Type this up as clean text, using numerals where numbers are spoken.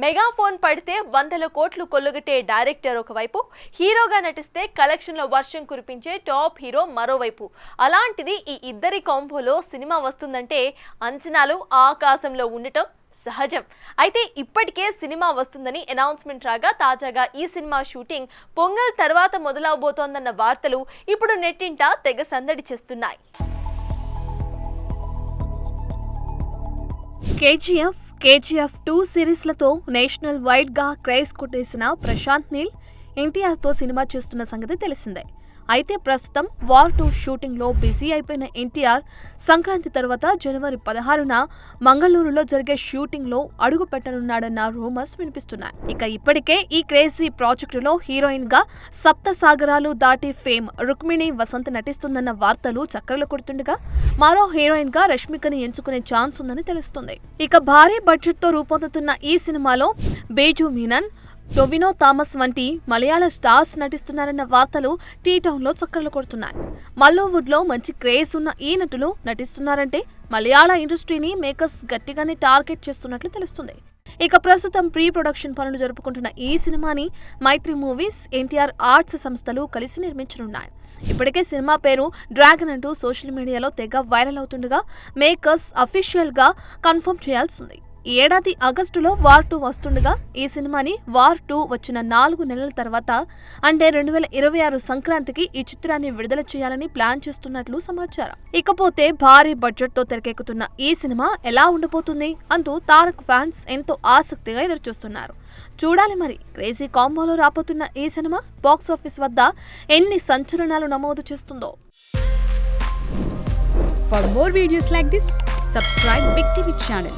Megaphone పడితే వందల కోట్లు కొల్లుగట్టే డైరెక్టర్ ఒకవైపు, హీరోగా నటిస్తే కలెక్షన్ల వర్షం కురిపించే టాప్ హీరో మరోవైపు. అలాంటిది ఈ ఇద్దరి కాంబోలో సినిమా వస్తుందంటే అంచనాలు ఆకాశంలో ఉండటం సహజం. అయితే ఇప్పటికే సినిమా వస్తుందని అనౌన్స్మెంట్ రాగా తాజాగా ఈ సినిమా షూటింగ్ పొంగల్ తర్వాత మొదలవబోతోందన్న వార్తలు ఇప్పుడు నెట్టింట తెగ సందడి చేస్తున్నాయి. కేజీఎఫ్ 2 సిరీస్లతో నేషనల్ వైడ్ గా క్రేజ్ కొట్టేసిన ప్రశాంత్ నీల్ ఎన్టీఆర్తో సినిమా చేస్తున్న సంగతి తెలిసిందే. అయితే ప్రస్తుతం వార్ 2 షూటింగ్ లో బిజీ అయిపోయిన ఎన్టీఆర్ సంక్రాంతి తర్వాత జనవరి 16న మంగళూరులో జరిగే షూటింగ్ లో అడుగు పెట్టనున్నాడన్న రూమర్స్ వినిపిస్తున్నాయి. ఇక ఇప్పటికే ఈ క్రేజీ ప్రాజెక్టులో హీరోయిన్ గా సప్త సాగరాలు దాటి ఫేమ్ రుక్మిణి వసంత్ నటిస్తుందన్న వార్తలు చక్కర్లు కొడుతుండగా, మరో హీరోయిన్ గా రష్మికని ఎంచుకునే ఛాన్స్ ఉందని తెలుస్తుంది. ఇక భారీ బడ్జెట్ తో రూపొందుతున్న ఈ సినిమాలో బేజు మీనన్, టొవినో థామస్ వంటి మలయాళ స్టార్స్ నటిస్తున్నారన్న వార్తలు టీ-టౌన్ లో చక్కర్లు కొడుతున్నాయి. మల్లోవుడ్ లో మంచి క్రేజ్ ఉన్న ఈ నటులు నటిస్తున్నారంటే మలయాళ ఇండస్ట్రీని మేకర్స్ గట్టిగానే టార్గెట్ చేస్తున్నట్లు తెలుస్తుంది. ఇక ప్రస్తుతం ప్రీ ప్రొడక్షన్ పనులు జరుపుకుంటున్న ఈ సినిమాని మైత్రి మూవీస్, ఎన్టీఆర్ ఆర్ట్స్ సంస్థలు కలిసి నిర్మించనున్నాయి. ఇప్పటికే సినిమా పేరు డ్రాగన్ అంటూ సోషల్ మీడియాలో తెగ వైరల్ అవుతుండగా మేకర్స్ అఫీషియల్ గా కన్ఫర్మ్ చేయాల్సింది. ఈ ఏడాది ఆగస్టులో వార్ 2 వస్తుండగా ఈ సినిమాని వార్ 2 వచ్చిన 4 నెలల తర్వాత అంటే 2026 సంక్రాంతికి ఈ చిత్రాన్ని విడుదల చేయాలని ప్లాన్ చేస్తున్నట్లు సమాచారం. ఇకపోతే భారీ బడ్జెట్ తో తెరకెక్కుతున్న ఈ సినిమా ఎలా ఉండబోతుంది అంటూ తారక్ ఫ్యాన్స్ ఎంతో ఆసక్తిగా ఎదురుచూస్తున్నారు. చూడాలి మరి క్రేజీ కాంబోలో రాబోతున్న ఈ సినిమా బాక్స్ ఆఫీస్ వద్ద ఎన్ని సంచలనాలు నమోదు చేస్తుందో. For more videos like this, subscribe Big TV channel.